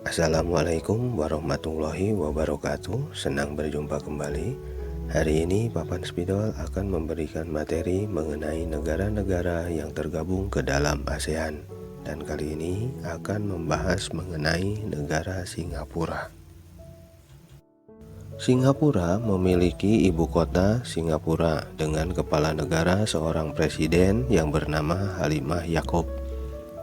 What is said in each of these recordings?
Assalamualaikum warahmatullahi wabarakatuh. Senang berjumpa kembali. Hari ini Papan Spidol akan memberikan materi mengenai negara-negara yang tergabung ke dalam ASEAN. Dan kali ini akan membahas mengenai negara Singapura. Singapura memiliki ibu kota Singapura dengan kepala negara seorang presiden yang bernama Halimah Yaakob.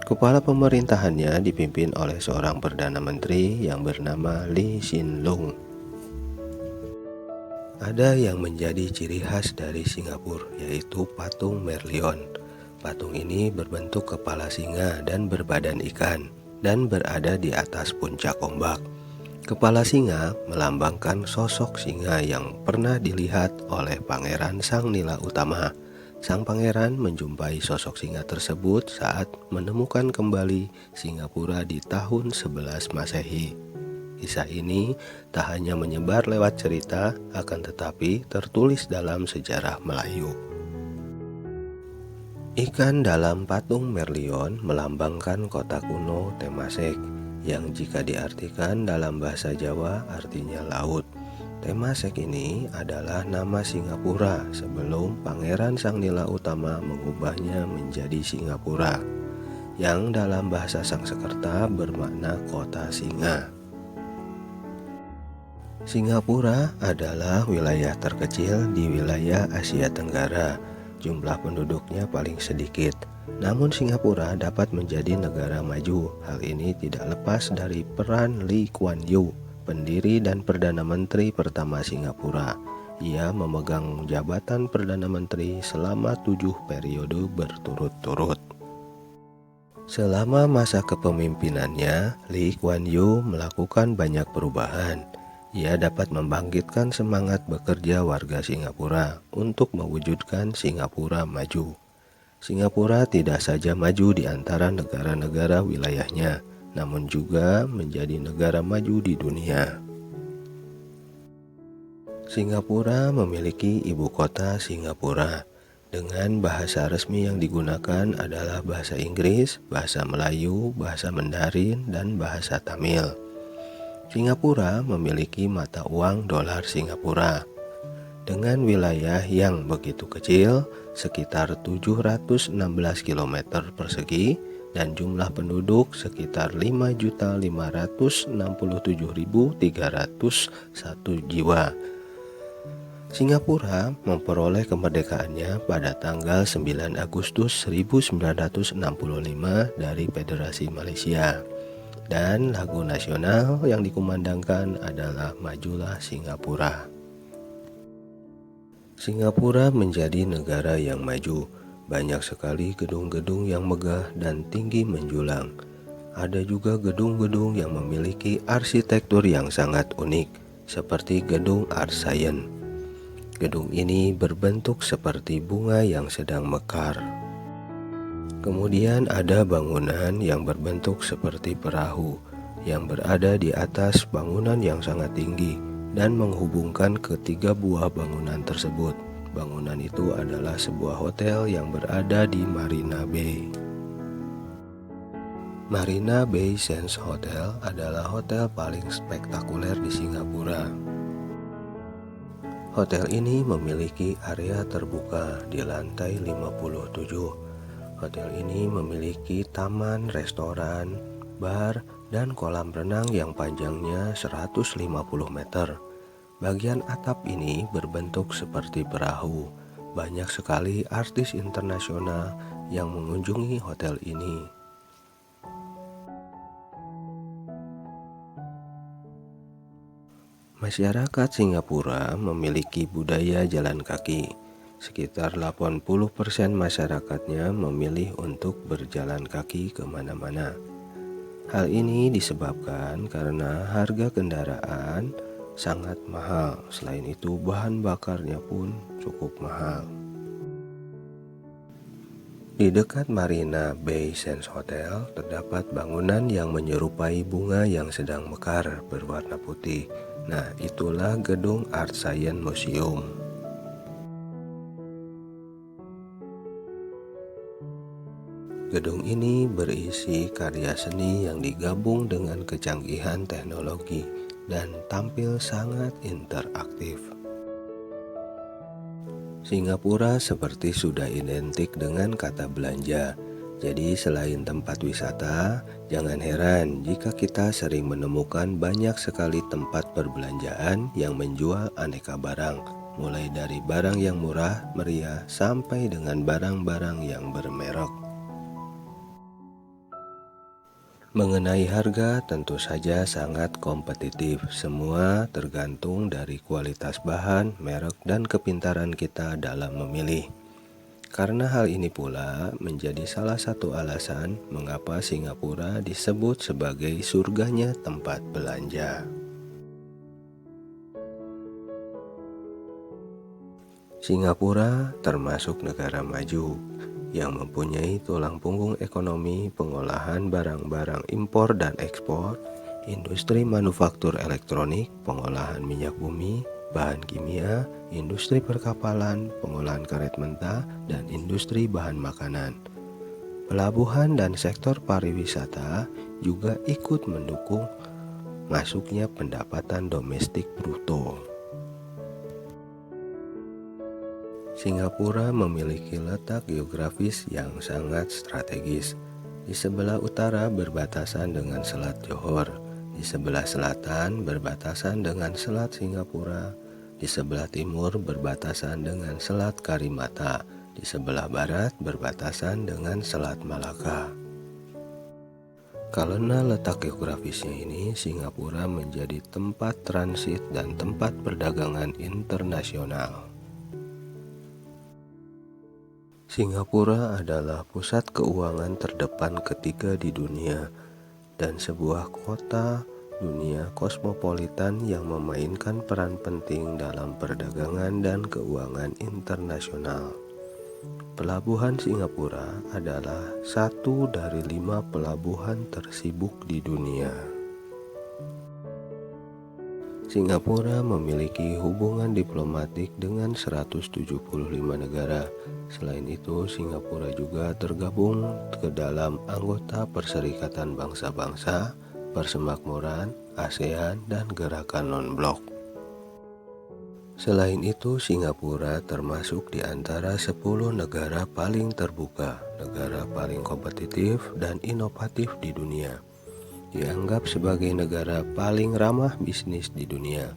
Kepala pemerintahannya dipimpin oleh seorang Perdana Menteri yang bernama Lee Hsien Loong. Ada yang menjadi ciri khas dari Singapura, yaitu patung Merlion. Patung ini berbentuk kepala singa dan berbadan ikan, dan berada di atas puncak ombak. Kepala singa melambangkan sosok singa yang pernah dilihat oleh Pangeran Sang Nila Utama. Sang pangeran menjumpai sosok singa tersebut saat menemukan kembali Singapura di tahun 11 Masehi. Kisah ini tak hanya menyebar lewat cerita, akan tetapi tertulis dalam sejarah Melayu. Ikan dalam patung Merlion melambangkan kota kuno Temasek, yang jika diartikan dalam bahasa Jawa artinya laut. Temasek ini adalah nama Singapura sebelum Pangeran Sang Nila Utama mengubahnya menjadi Singapura, yang dalam bahasa Sanskerta bermakna kota singa. Singapura adalah wilayah terkecil di wilayah Asia Tenggara. Jumlah penduduknya paling sedikit. Namun Singapura dapat menjadi negara maju. Hal ini tidak lepas dari peran Lee Kuan Yew, pendiri dan Perdana Menteri pertama Singapura. Ia memegang jabatan Perdana Menteri selama 7 periode berturut-turut. Selama masa kepemimpinannya, Lee Kuan Yew melakukan banyak perubahan. Ia dapat membangkitkan semangat bekerja warga Singapura untuk mewujudkan Singapura maju. Singapura tidak saja maju di antara negara-negara wilayahnya, namun juga menjadi negara maju di dunia. Singapura memiliki ibu kota Singapura. Dengan bahasa resmi yang digunakan adalah bahasa Inggris, bahasa Melayu, bahasa Mandarin, dan bahasa Tamil. Singapura memiliki mata uang dolar Singapura. Dengan wilayah yang begitu kecil, sekitar 716 km persegi, dan jumlah penduduk sekitar 5.567.301 jiwa. Singapura memperoleh kemerdekaannya pada tanggal 9 Agustus 1965 dari Federasi Malaysia. Dan lagu nasional yang dikumandangkan adalah Majulah Singapura. Singapura menjadi negara yang maju. Banyak sekali gedung-gedung yang megah dan tinggi menjulang. Ada juga gedung-gedung yang memiliki arsitektur yang sangat unik, seperti gedung Art Science. Gedung ini berbentuk seperti bunga yang sedang mekar. Kemudian ada bangunan yang berbentuk seperti perahu, yang berada di atas bangunan yang sangat tinggi dan menghubungkan ketiga buah bangunan tersebut. Bangunan itu adalah sebuah hotel yang berada di Marina Bay. Marina Bay Sands Hotel adalah hotel paling spektakuler di Singapura. Hotel ini memiliki area terbuka di lantai 57. Hotel ini memiliki taman, restoran, bar, dan kolam renang yang panjangnya 150 meter. Bagian atap ini berbentuk seperti perahu. Banyak sekali artis internasional yang mengunjungi hotel ini. Masyarakat Singapura memiliki budaya jalan kaki. Sekitar 80% masyarakatnya memilih untuk berjalan kaki kemana-mana. Hal ini disebabkan karena harga kendaraan sangat mahal. Selain itu, bahan bakarnya pun cukup mahal. Di dekat Marina Bay Sands Hotel terdapat bangunan yang menyerupai bunga yang sedang mekar berwarna putih. Nah, itulah gedung Art Science Museum. Gedung ini berisi karya seni yang digabung dengan kecanggihan teknologi dan tampil sangat interaktif. Singapura seperti sudah identik dengan kata belanja. Jadi selain tempat wisata, jangan heran jika kita sering menemukan banyak sekali tempat perbelanjaan yang menjual aneka barang, mulai dari barang yang murah meriah sampai dengan barang-barang yang bermerek. Mengenai harga tentu saja sangat kompetitif, semua tergantung dari kualitas bahan, merek, dan kepintaran kita dalam memilih. Karena hal ini pula menjadi salah satu alasan mengapa Singapura disebut sebagai surganya tempat belanja. Singapura termasuk negara maju yang mempunyai tulang punggung ekonomi pengolahan barang-barang impor dan ekspor, industri manufaktur elektronik, pengolahan minyak bumi, bahan kimia, industri perkapalan, pengolahan karet mentah, dan industri bahan makanan. Pelabuhan dan sektor pariwisata juga ikut mendukung masuknya pendapatan domestik bruto. Singapura memiliki letak geografis yang sangat strategis. Di sebelah utara berbatasan dengan Selat Johor, di sebelah selatan berbatasan dengan Selat Singapura, di sebelah timur berbatasan dengan Selat Karimata, di sebelah barat berbatasan dengan Selat Malaka. Karena letak geografisnya ini, Singapura menjadi tempat transit dan tempat perdagangan internasional. Singapura adalah pusat keuangan terdepan ketiga di dunia dan sebuah kota dunia kosmopolitan yang memainkan peran penting dalam perdagangan dan keuangan internasional. Pelabuhan Singapura adalah satu dari 5 pelabuhan tersibuk di dunia. Singapura memiliki hubungan diplomatik dengan 175 negara. Selain itu, Singapura juga tergabung ke dalam anggota Perserikatan Bangsa-Bangsa, Persemakmuran, ASEAN, dan Gerakan Non-Blok. Selain itu, Singapura termasuk di antara 10 negara paling terbuka, negara paling kompetitif dan inovatif di dunia. Dianggap sebagai negara paling ramah bisnis di dunia.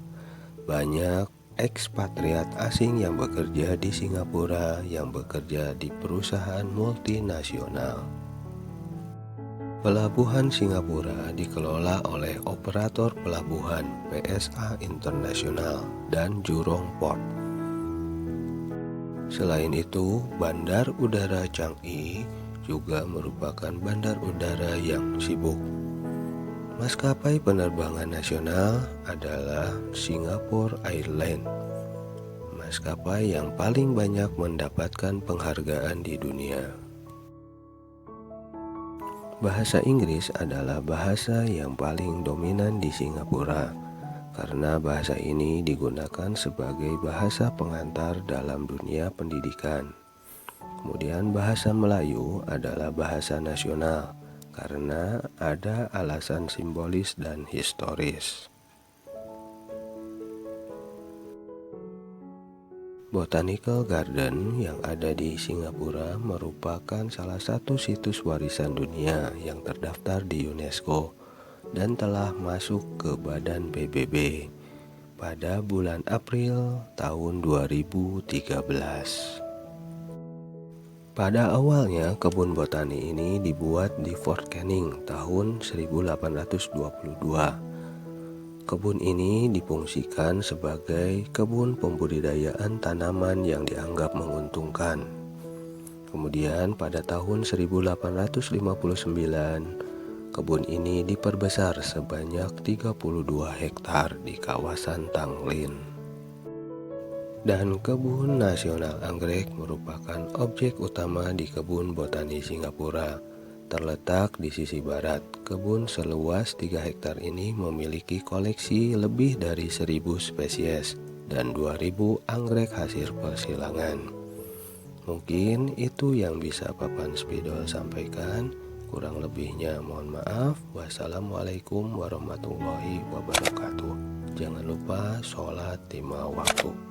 Banyak ekspatriat asing yang bekerja di Singapura yang bekerja di perusahaan multinasional. Pelabuhan Singapura dikelola oleh operator pelabuhan PSA International dan Jurong Port. Selain itu, Bandar Udara Changi juga merupakan bandar udara yang sibuk. Maskapai penerbangan nasional adalah Singapore Airlines, maskapai yang paling banyak mendapatkan penghargaan di dunia. Bahasa Inggris adalah bahasa yang paling dominan di Singapura, karena bahasa ini digunakan sebagai bahasa pengantar dalam dunia pendidikan. Kemudian bahasa Melayu adalah bahasa nasional, karena ada alasan simbolis dan historis. Botanical Garden yang ada di Singapura merupakan salah satu situs warisan dunia yang terdaftar di UNESCO dan telah masuk ke badan PBB pada bulan April tahun 2013. Pada awalnya, kebun botani ini dibuat di Fort Canning tahun 1822. Kebun ini difungsikan sebagai kebun pembudidayaan tanaman yang dianggap menguntungkan. Kemudian pada tahun 1859, kebun ini diperbesar sebanyak 32 hektar di kawasan Tanglin. Dan Kebun Nasional Anggrek merupakan objek utama di Kebun Botani Singapura. Terletak di sisi barat, kebun seluas 3 hektar ini memiliki koleksi lebih dari 1.000 spesies dan 2.000 anggrek hasil persilangan. Mungkin itu yang bisa Papan Spidol sampaikan. Kurang lebihnya mohon maaf. Wassalamualaikum warahmatullahi wabarakatuh. Jangan lupa sholat 5 waktu.